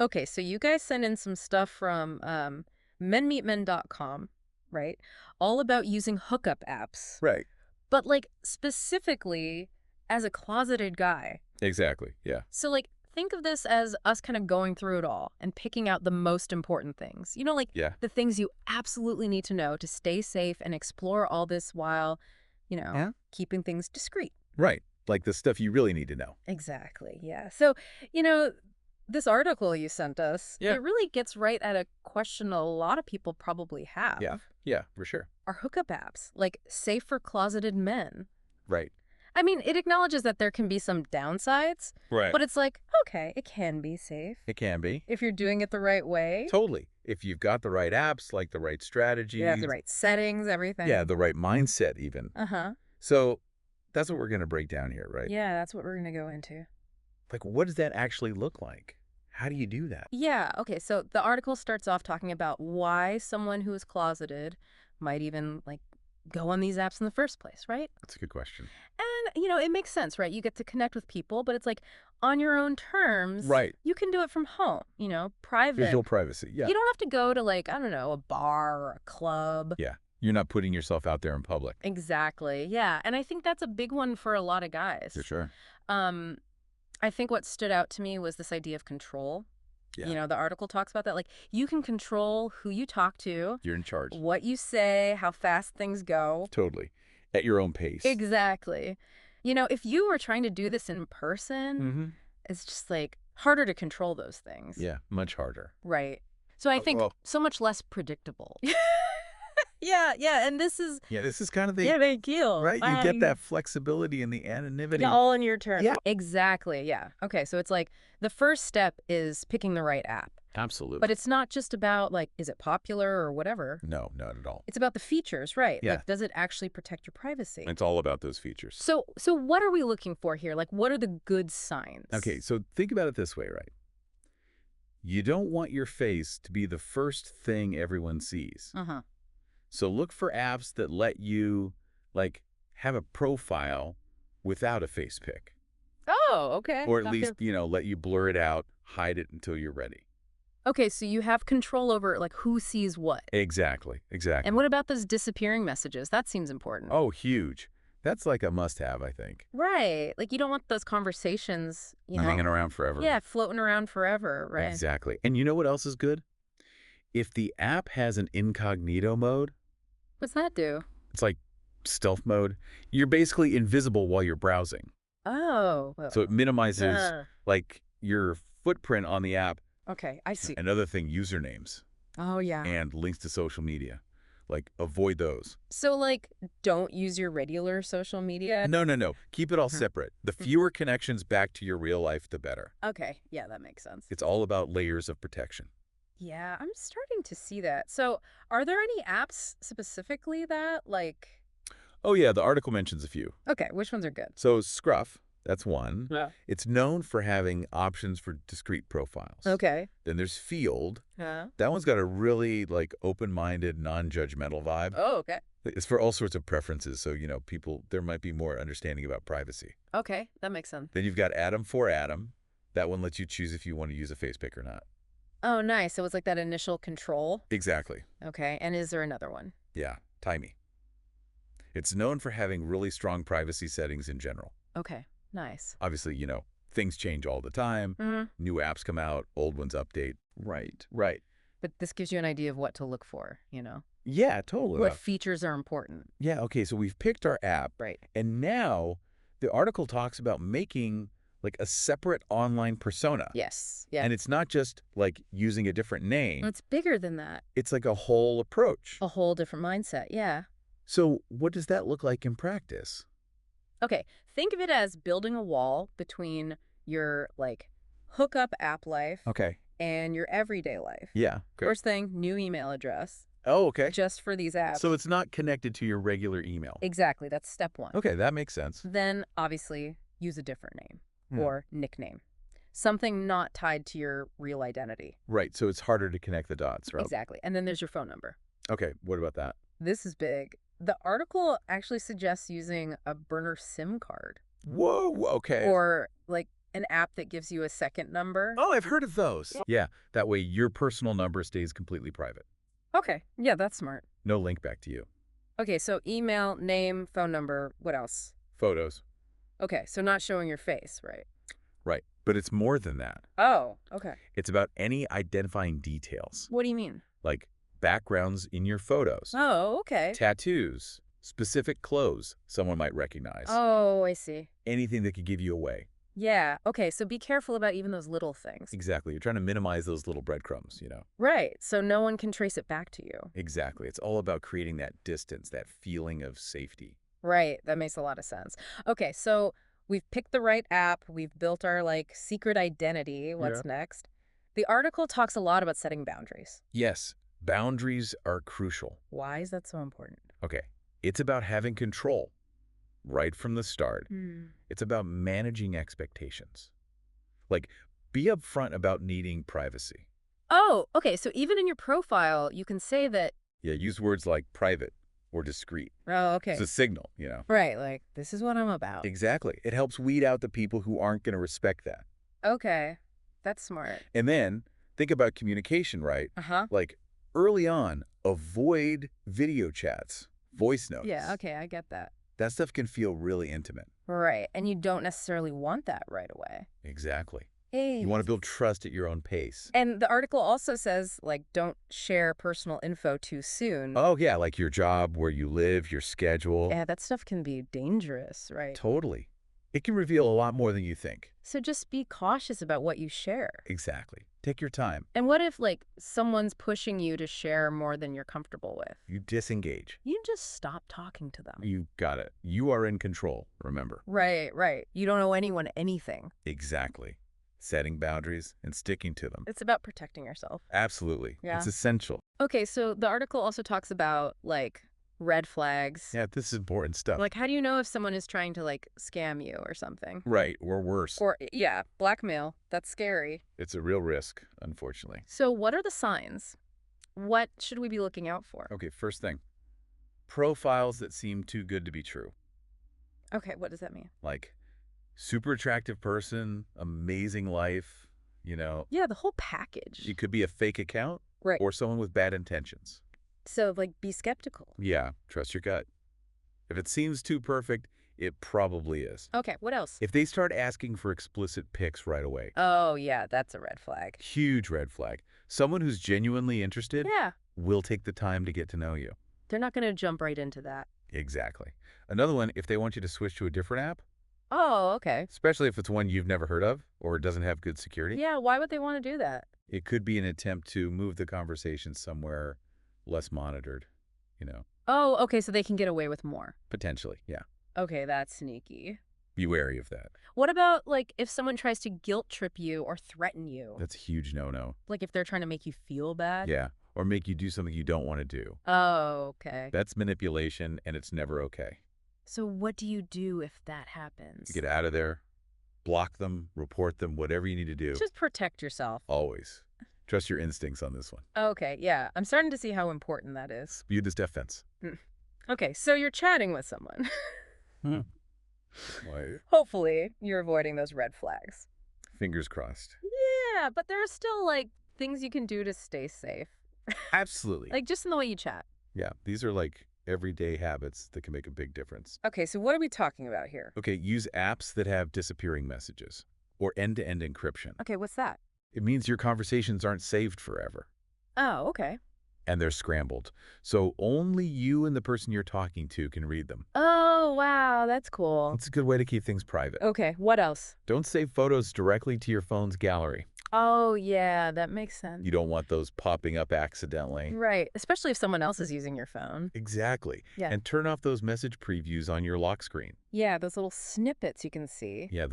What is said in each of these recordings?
Okay, so you guys sent in some stuff from menmeetmen.com, right? All about using hookup apps. Right. But, like, specifically as a closeted guy. Exactly. Yeah. So, like, think of this as us kind of going through it all and picking out the most important things. You know, like, Yeah. the things you absolutely need to know to stay safe and explore all this while, Yeah. keeping things discreet. Right. Like the stuff you really need to know. Exactly, yeah. So, you know, this article you sent us, Yeah. it really gets right at a question a lot of people probably have. Yeah. Yeah, for sure. Are hookup apps, like, safe for closeted men? Right. I mean, it acknowledges that there can be some downsides, Right. but it's like, okay, it can be safe It can be. if you're doing it the right way. Totally. If you've got the right apps, like the right You have strategies. the right settings, everything. Yeah, the right mindset even. Uh-huh. So that's what we're going to break down here, right? Yeah, that's what we're going to go into. Like, what does that actually look like? How do you do that? Yeah, okay, so the article starts off talking about why someone who is closeted might even, like, go on these apps in the first place, right? That's a good question. And, it makes sense, right? You get to connect with people, but it's like on your own terms. Right. You can do it from home, private. Visual privacy. Yeah. You don't have to go to, like, I don't know, a bar or a club. Yeah. You're not putting yourself out there in public. Exactly, yeah. And I think that's a big one for a lot of guys. For sure. I think what stood out to me was this idea of control. Yeah. The article talks about that. Like, you can control who you talk to, You're in charge. what you say, how fast things go. Totally. At your own pace. Exactly. If you were trying to do this in person, Mm-hmm. it's just, like, harder to control those things. Yeah, much harder. Right. So I think well- so much less predictable. Yeah, and this is Yeah, this is kind of the big deal. right. You get that flexibility and the anonymity. Yeah, all in your turn. Yeah. Exactly, yeah. Okay, so it's like the first step is picking the right app. Absolutely. But it's not just about, like, is it popular or whatever. No, not at all. It's about the features, right? Yeah. Like, does it actually protect your privacy? It's all about those features. So what are we looking for here? Like, what are the good signs? Okay, so think about it this way, right? You don't want your face to be the first thing everyone sees. Uh-huh. So look for apps that let you, like, have a profile without a face pic. Oh, okay. Or at least, let you blur it out, hide it until you're ready. Okay, so you have control over, like, who sees what. Exactly. And what about those disappearing messages? That seems important. Oh, huge. That's like a must-have, I think. Right. Like, you don't want those conversations, Hanging around forever. Yeah, floating around forever, right? Exactly. And you know what else is good? If the app has an incognito mode, What's that do? it's like stealth mode, you're basically invisible while you're browsing. Oh. So it minimizes, like, your footprint on the app. Okay, I see. Another thing, usernames Oh, yeah. and links to social media. Like, avoid those. So, like, don't use your regular social media? No. Keep it all separate. The fewer connections back to your real life, the better. Okay, yeah, that makes sense. It's all about layers of protection. Yeah, I'm starting to see that. So, are there any apps specifically that, like... Oh, yeah, the article mentions a few. Okay, which ones are good? So Scruff, that's one. Yeah. It's known for having options for discrete profiles. Okay. Then there's Field. Yeah. That one's got a really, like, open-minded, non-judgmental vibe. Oh, okay. It's for all sorts of preferences, so, people, there might be more understanding about privacy. Okay, that makes sense. Then you've got Adam for Adam. That one lets you choose if you want to use a face pic or not. Oh, nice. So it's like that initial control. Exactly. Okay, and is there another one? Yeah, Timey. It's known for having really strong privacy settings in general. Okay, nice. Obviously, things change all the time. Mm-hmm. New apps come out, old ones update. Right. But this gives you an idea of what to look for, Yeah, totally. What features are important. Yeah, okay, so we've picked our app. Right. And now the article talks about making, like, a separate online persona. Yes. Yeah. And it's not just, like, using a different name. It's bigger than that. It's like a whole approach. A whole different mindset, yeah. So what does that look like in practice? Okay, think of it as building a wall between your, like, hookup app life Okay. and your everyday life. Yeah. Okay. First thing, new email address. Oh, okay. Just for these apps. So it's not connected to your regular email. Exactly, that's step one. Okay, that makes sense. Then, obviously, use a different name Hmm. or nickname. Something not tied to your real identity. Right, so it's harder to connect the dots, right? Exactly. And then there's your phone number. Okay, what about that? This is big. The article actually suggests using a burner SIM card Whoa, okay. or, like, an app that gives you a second number? Oh, I've heard of those. Yeah, that way your personal number stays completely private. Okay, yeah, that's smart. No link back to you. Okay, so email, name, phone number, what else? Photos. Okay, so not showing your face, right? Right. But it's more than that. Oh, okay. It's about any identifying details, What do you mean? like backgrounds in your photos, Oh, okay. tattoos, specific clothes someone might recognize, Oh, I see. anything that could give you away. Yeah, okay, so be careful about even those little things. Exactly. You're trying to minimize those little breadcrumbs, Right, so no one can trace it back to you. Exactly. It's all about creating that distance, that feeling of safety. Right, that makes a lot of sense. Okay, so we've picked the right app, we've built our secret identity. Yeah. What's next? The article talks a lot about setting boundaries. Yes, boundaries are crucial. Why is that so important? Okay. It's about having control right from the start. Hmm. It's about managing expectations. Like, be upfront about needing privacy. Oh, okay, so even in your profile, you can say that. Yeah, use words like private or discreet. Oh, It's okay. a signal. Right, like, this is what I'm about. Exactly. It helps weed out the people who aren't going to respect that. Okay, that's smart. And then think about communication, right? Uh-huh. Like early on, avoid video chats, voice notes. Yeah, okay, I get that. That stuff can feel really intimate. Right, and you don't necessarily want that right away. Exactly. Hey. You want to build trust at your own pace. And the article also says, don't share personal info too soon. Oh, yeah, like your job, where you live, your schedule. Yeah, that stuff can be dangerous, right? Totally. It can reveal a lot more than you think. So just be cautious about what you share. Exactly. Take your time. And what if, someone's pushing you to share more than you're comfortable with? You disengage. You just stop talking to them. You got it. You are in control, remember. Right, right. You don't owe anyone anything. Exactly. Setting boundaries and sticking to them. It's about protecting yourself. Absolutely. Yeah. It's essential. Okay, so the article also talks about, red flags. Yeah, this is important stuff. How do you know if someone is trying to, scam you or something? Right, or worse. Or, yeah, blackmail. That's scary. It's a real risk, unfortunately. So what are the signs? What should we be looking out for? Okay, first thing. Profiles that seem too good to be true. Okay, what does that mean? Like, super attractive person, amazing life, Yeah, the whole package. It could be a fake account Right. or someone with bad intentions. So, be skeptical. Yeah, trust your gut. If it seems too perfect, it probably is. Okay, what else? If they start asking for explicit pics right away, Oh, yeah, that's a red flag. huge red flag. Someone who's genuinely interested Yeah, will take the time to get to know you. they're not going to jump right into that. Exactly. Another one, if they want you to switch to a different app, Oh, okay. especially if it's one you've never heard of or doesn't have good security, Yeah, why would they want to do that? it could be an attempt to move the conversation somewhere less monitored, Oh, okay, so they can get away with more. potentially. Yeah. Okay, that's sneaky. Be wary of that. What about, if someone tries to guilt trip you or threaten you? That's a huge no-no. If they're trying to make you feel bad? Yeah. Or make you do something you don't want to do. Oh, okay. That's manipulation, and it's never okay. So what do you do if that happens? Get out of there. Block them, report them, whatever you need to do. Just protect yourself. Always. Trust your instincts on this one. Okay, yeah. I'm starting to see how important that is. Viewed as defense. Okay, so you're chatting with someone. Why? Hopefully, you're avoiding those red flags. Fingers crossed. Yeah, but there are still, things you can do to stay safe. Absolutely. Just in the way you chat. Yeah, these are like everyday habits that can make a big difference. Okay, so what are we talking about here? Okay, use apps that have disappearing messages or end-to-end encryption. Okay, what's that? It means your conversations aren't saved forever Oh, okay. and they're scrambled. So only you and the person you're talking to can read them. Oh, wow, that's cool. It's a good way to keep things private. Okay, what else? Don't save photos directly to your phone's gallery. Oh, yeah, that makes sense. You don't want those popping up accidentally. Right, especially if someone else is using your phone. Exactly. Yeah. And turn off those message previews on your lock screen. Yeah, those little snippets you can see. Yeah,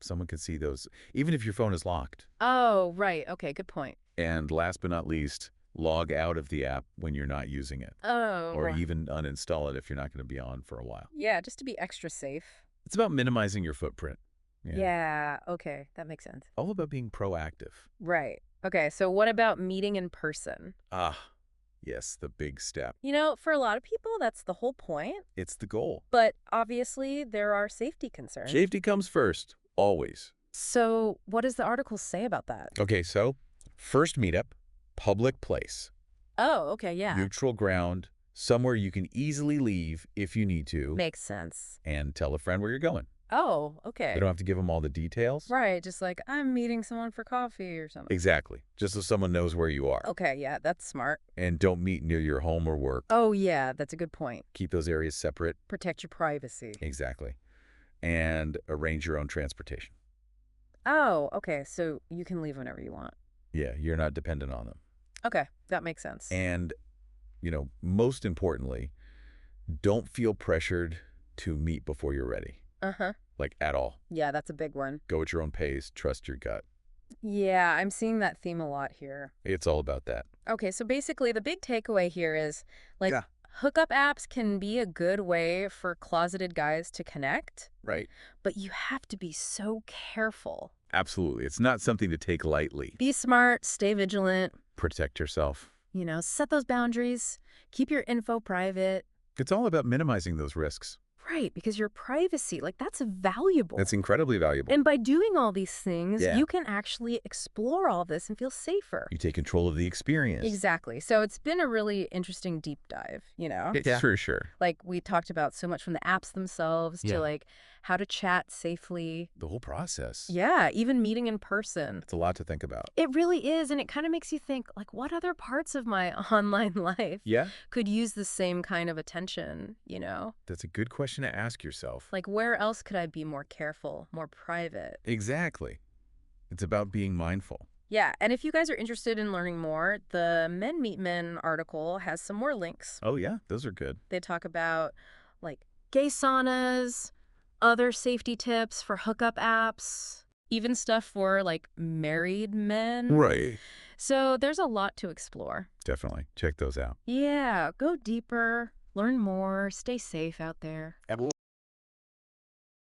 someone can see those, even if your phone is locked. Oh, right. Okay, good point. And last but not least, log out of the app when you're not using it. Oh. Or even uninstall it if you're not going to be on for a while. Yeah, just to be extra safe. It's about minimizing your footprint. Yeah, okay, that makes sense. All about being proactive. Right. Okay, so what about meeting in person? Ah, yes, the big step. For a lot of people, that's the whole point. It's the goal. But obviously, there are safety concerns. Safety comes first, always. So what does the article say about that? Okay, so first meetup, public place, Oh, okay, yeah. neutral ground, somewhere you can easily leave if you need to, Makes sense. and tell a friend where you're going. Oh, You okay. don't have to give them all the details. Right, just like I'm meeting someone for coffee or something. Exactly, just so someone knows where you are. Okay, yeah, that's smart. And don't meet near your home or work. Oh, yeah, that's a good point. Keep those areas separate. Protect your privacy. Exactly. And arrange your own transportation. Oh, okay, so you can leave whenever you want. Yeah, you're not dependent on them. Okay, that makes sense. And, most importantly, don't feel pressured to meet before you're ready. Uh-huh. Like, at all. Yeah, that's a big one. Go at your own pace. Trust your gut. Yeah, I'm seeing that theme a lot here. It's all about that. Okay, so basically the big takeaway here is like Yeah. hookup apps can be a good way for closeted guys to connect, Right. but you have to be so careful. Absolutely. It's not something to take lightly. Be smart, stay vigilant, Protect yourself. set those boundaries, keep your info private. It's all about minimizing those risks. Right, because your privacy, that's valuable. That's incredibly valuable. And by doing all these things, Yeah. you can actually explore all this and feel safer. You take control of the experience. Exactly. So it's been a really interesting deep dive, Yeah. For sure. Like we talked about so much from the apps themselves Yeah. to how to chat safely. The whole process. Yeah, even meeting in person. It's a lot to think about. It really is. And it kind of makes you think, what other parts of my online life Yeah? could use the same kind of attention? That's a good question to ask yourself. Like, where else could I be more careful, more private? Exactly. It's about being mindful. Yeah, and if you guys are interested in learning more, the Men Meet Men article has some more links. Oh, yeah. Those are good. They talk about, gay saunas, other safety tips for hookup apps, even stuff for, married men. Right. So there's a lot to explore. Definitely. Check those out. Yeah, go deeper, learn more, stay safe out there.